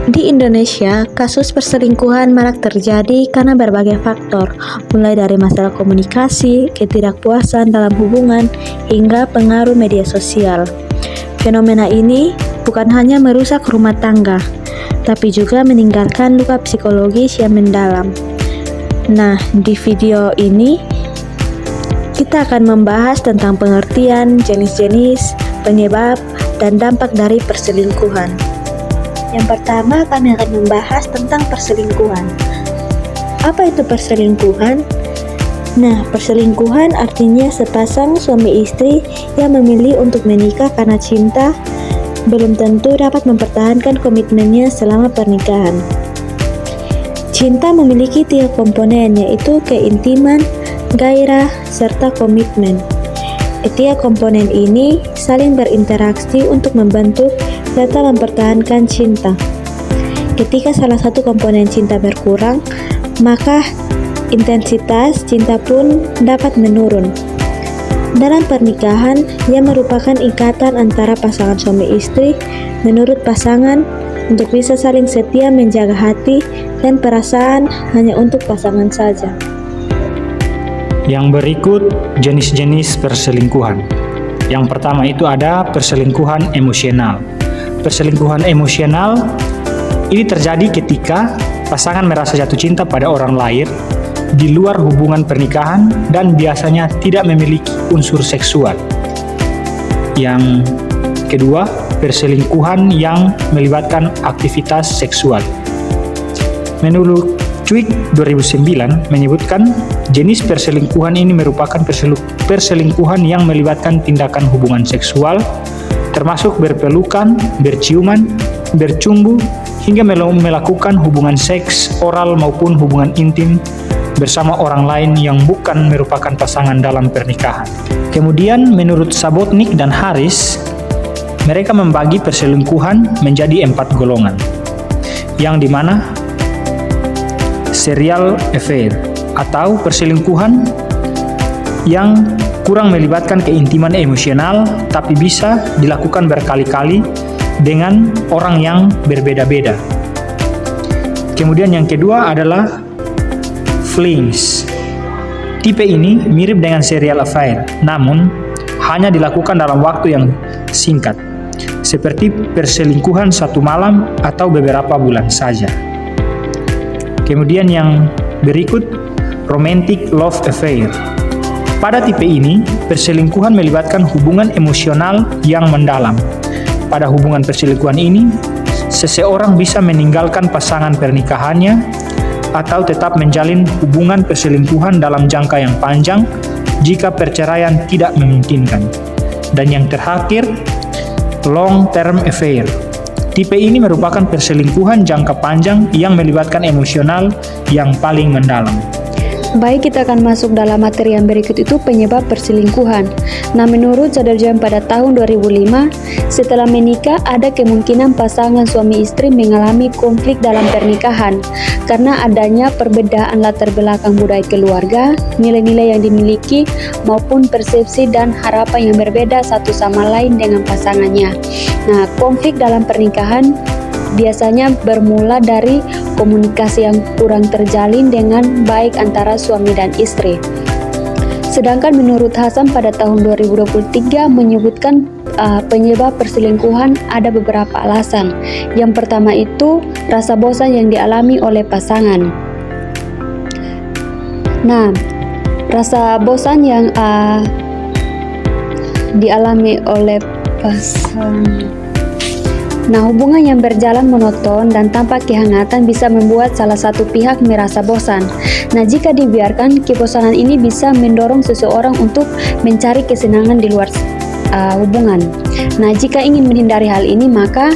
Di Indonesia, kasus perselingkuhan marak terjadi karena berbagai faktor, mulai dari masalah komunikasi, ketidakpuasan dalam hubungan, hingga pengaruh media sosial. Fenomena ini bukan hanya merusak rumah tangga, tapi juga meninggalkan luka psikologis yang mendalam. Nah, di video ini kita akan membahas tentang pengertian, jenis-jenis, penyebab, dan dampak dari perselingkuhan. Yang pertama, kami akan membahas tentang perselingkuhan. Apa itu perselingkuhan? Nah, perselingkuhan artinya sepasang suami istri yang memilih untuk menikah karena cinta, belum tentu dapat mempertahankan komitmennya selama pernikahan. Cinta memiliki 3 komponen, yaitu keintiman, gairah, serta komitmen. Ketiga komponen ini saling berinteraksi untuk membentuk serta mempertahankan cinta. Ketika salah satu komponen cinta berkurang, maka intensitas cinta pun dapat menurun. Dalam pernikahan, yang merupakan ikatan antara pasangan suami istri, menurut pasangan, untuk bisa saling setia menjaga hati dan perasaan hanya untuk pasangan saja. Yang berikut jenis-jenis perselingkuhan. Yang pertama itu ada perselingkuhan emosional. Perselingkuhan emosional ini terjadi ketika pasangan merasa jatuh cinta pada orang lain di luar hubungan pernikahan dan biasanya tidak memiliki unsur seksual. Yang kedua, perselingkuhan yang melibatkan aktivitas seksual. Menurut Cuick 2009 menyebutkan jenis perselingkuhan ini merupakan perselingkuhan yang melibatkan tindakan hubungan seksual, termasuk berpelukan, berciuman, bercumbu, hingga melakukan hubungan seks, oral maupun hubungan intim bersama orang lain yang bukan merupakan pasangan dalam pernikahan. Kemudian menurut Sabotnik dan Harris, mereka membagi perselingkuhan menjadi 4 golongan, yang dimana serial affair atau perselingkuhan yang kurang melibatkan keintiman emosional tapi bisa dilakukan berkali-kali dengan orang yang berbeda-beda. Kemudian yang kedua adalah flings. Tipe ini mirip dengan serial affair, namun hanya dilakukan dalam waktu yang singkat, seperti perselingkuhan 1 malam atau beberapa bulan saja. Kemudian yang berikut, romantic love affair. Pada tipe ini, perselingkuhan melibatkan hubungan emosional yang mendalam. Pada hubungan perselingkuhan ini, seseorang bisa meninggalkan pasangan pernikahannya atau tetap menjalin hubungan perselingkuhan dalam jangka yang panjang jika perceraian tidak memungkinkan. Dan yang terakhir, long term affair. Tipe ini merupakan perselingkuhan jangka panjang yang melibatkan emosional yang paling mendalam. Baik, kita akan masuk dalam materi yang berikut, itu penyebab perselingkuhan. Nah, menurut Sadarjam pada tahun 2005, setelah menikah ada kemungkinan pasangan suami istri mengalami konflik dalam pernikahan karena adanya perbedaan latar belakang budaya keluarga, nilai-nilai yang dimiliki, maupun persepsi dan harapan yang berbeda satu sama lain dengan pasangannya. Nah, konflik dalam pernikahan biasanya bermula dari komunikasi yang kurang terjalin dengan baik antara suami dan istri. Sedangkan menurut Hasan pada tahun 2023 menyebutkan penyebab perselingkuhan ada beberapa alasan. Yang pertama itu rasa bosan yang dialami oleh pasangan. Nah, rasa bosan yang dialami oleh pasangan. Nah, hubungan yang berjalan monoton dan tanpa kehangatan bisa membuat salah satu pihak merasa bosan. Nah, jika dibiarkan, kebosanan ini bisa mendorong seseorang untuk mencari kesenangan di luar hubungan. Nah, jika ingin menghindari hal ini, maka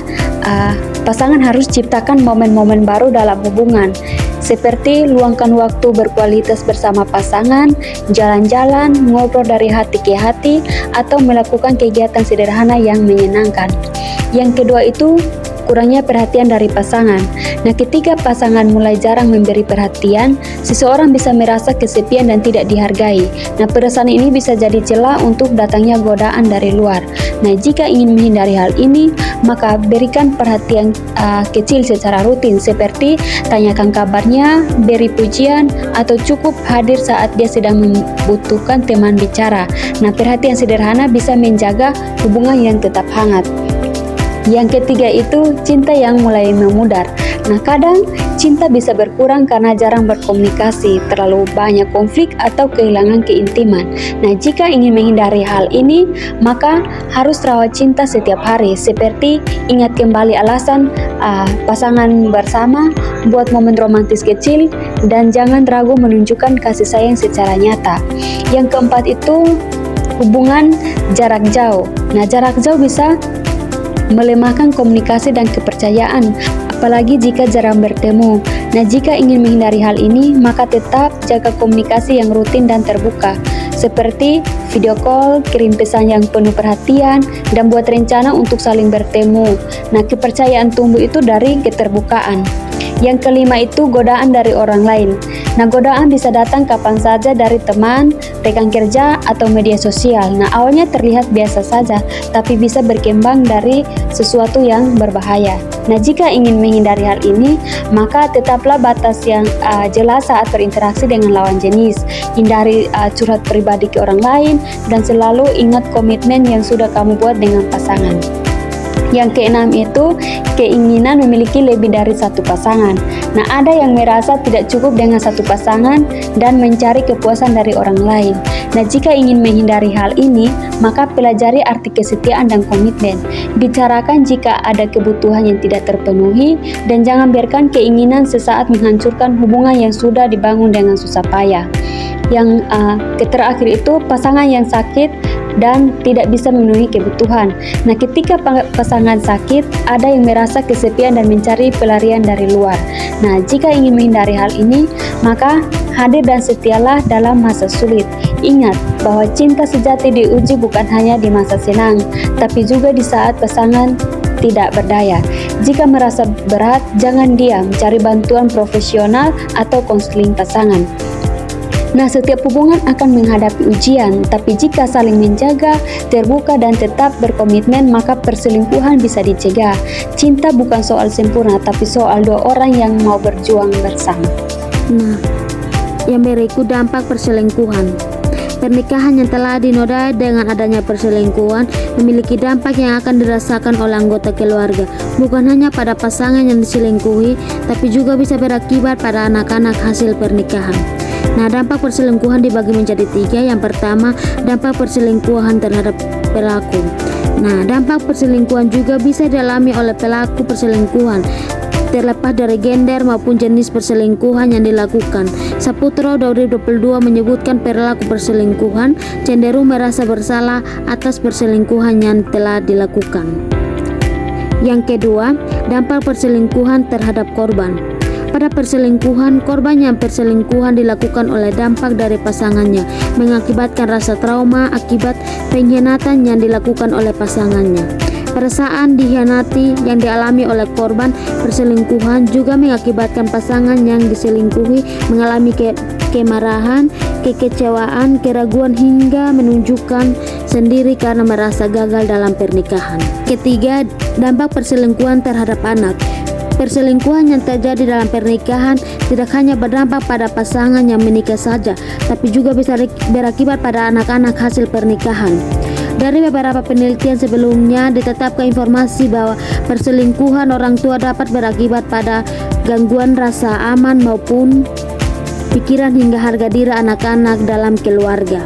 pasangan harus ciptakan momen-momen baru dalam hubungan, seperti luangkan waktu berkualitas bersama pasangan, jalan-jalan, ngobrol dari hati ke hati, atau melakukan kegiatan sederhana yang menyenangkan. Yang kedua itu kurangnya perhatian dari pasangan. Nah, ketika pasangan mulai jarang memberi perhatian, seseorang bisa merasa kesepian dan tidak dihargai. Nah, perasaan ini bisa jadi celah untuk datangnya godaan dari luar. Nah, jika ingin menghindari hal ini, maka berikan perhatian kecil secara rutin, seperti tanyakan kabarnya, beri pujian, atau cukup hadir saat dia sedang membutuhkan teman bicara. Nah, perhatian sederhana bisa menjaga hubungan yang tetap hangat. Yang ketiga itu cinta yang mulai memudar. Nah, kadang cinta bisa berkurang karena jarang berkomunikasi, terlalu banyak konflik atau kehilangan keintiman. Nah, jika ingin menghindari hal ini, maka harus rawat cinta setiap hari, seperti ingat kembali alasan pasangan bersama, buat momen romantis kecil, dan jangan ragu menunjukkan kasih sayang secara nyata. Yang keempat itu hubungan jarak jauh. Nah, jarak jauh bisa melemahkan komunikasi dan kepercayaan, apalagi jika jarang bertemu. Nah, jika ingin menghindari hal ini, maka tetap jaga komunikasi yang rutin dan terbuka, seperti video call, kirim pesan yang penuh perhatian, dan buat rencana untuk saling bertemu. Nah, kepercayaan tumbuh itu dari keterbukaan. Yang kelima itu godaan dari orang lain. Nah, godaan bisa datang kapan saja dari teman, rekan kerja, atau media sosial. Nah, awalnya terlihat biasa saja, tapi bisa berkembang dari sesuatu yang berbahaya. Nah, jika ingin menghindari hal ini, maka tetaplah batas yang jelas saat berinteraksi dengan lawan jenis. Hindari curhat pribadi ke orang lain, dan selalu ingat komitmen yang sudah kamu buat dengan pasangan. Yang keenam itu keinginan memiliki lebih dari satu pasangan. Nah, ada yang merasa tidak cukup dengan satu pasangan dan mencari kepuasan dari orang lain. Nah, jika ingin menghindari hal ini, maka pelajari arti kesetiaan dan komitmen. Bicarakan jika ada kebutuhan yang tidak terpenuhi, dan jangan biarkan keinginan sesaat menghancurkan hubungan yang sudah dibangun dengan susah payah. Yang terakhir itu pasangan yang sakit dan tidak bisa memenuhi kebutuhan. Nah, ketika pasangan sakit, ada yang merasa kesepian dan mencari pelarian dari luar. Nah, jika ingin menghindari hal ini, maka hadir dan setialah dalam masa sulit. Ingat bahwa cinta sejati diuji bukan hanya di masa senang, tapi juga di saat pasangan tidak berdaya. Jika merasa berat, jangan diam, cari bantuan profesional atau konseling pasangan. Nah, setiap hubungan akan menghadapi ujian, tapi jika saling menjaga, terbuka, dan tetap berkomitmen, maka perselingkuhan bisa dicegah. Cinta bukan soal sempurna, tapi soal dua orang yang mau berjuang bersama. Nah, yang berikut dampak perselingkuhan. Pernikahan yang telah dinodai dengan adanya perselingkuhan memiliki dampak yang akan dirasakan oleh anggota keluarga, bukan hanya pada pasangan yang diselingkuhi, tapi juga bisa berakibat pada anak-anak hasil pernikahan. Nah, dampak perselingkuhan dibagi menjadi 3. Yang pertama, dampak perselingkuhan terhadap pelaku. Nah, dampak perselingkuhan juga bisa dialami oleh pelaku perselingkuhan, terlepas dari gender maupun jenis perselingkuhan yang dilakukan. Saputro 2022 menyebutkan pelaku perselingkuhan cenderung merasa bersalah atas perselingkuhan yang telah dilakukan. Yang kedua, dampak perselingkuhan terhadap korban. Pada perselingkuhan, korban yang perselingkuhan dilakukan oleh dampak dari pasangannya, mengakibatkan rasa trauma akibat pengkhianatan yang dilakukan oleh pasangannya. Perasaan dikhianati yang dialami oleh korban perselingkuhan juga mengakibatkan pasangan yang diselingkuhi mengalami kemarahan, kekecewaan, keraguan, hingga menunjukkan sendiri karena merasa gagal dalam pernikahan. Ketiga, dampak perselingkuhan terhadap anak. Perselingkuhan yang terjadi dalam pernikahan tidak hanya berdampak pada pasangan yang menikah saja, tapi juga bisa berakibat pada anak-anak hasil pernikahan. Dari beberapa penelitian sebelumnya ditetapkan informasi bahwa perselingkuhan orang tua dapat berakibat pada gangguan rasa aman maupun pikiran hingga harga diri anak-anak dalam keluarga.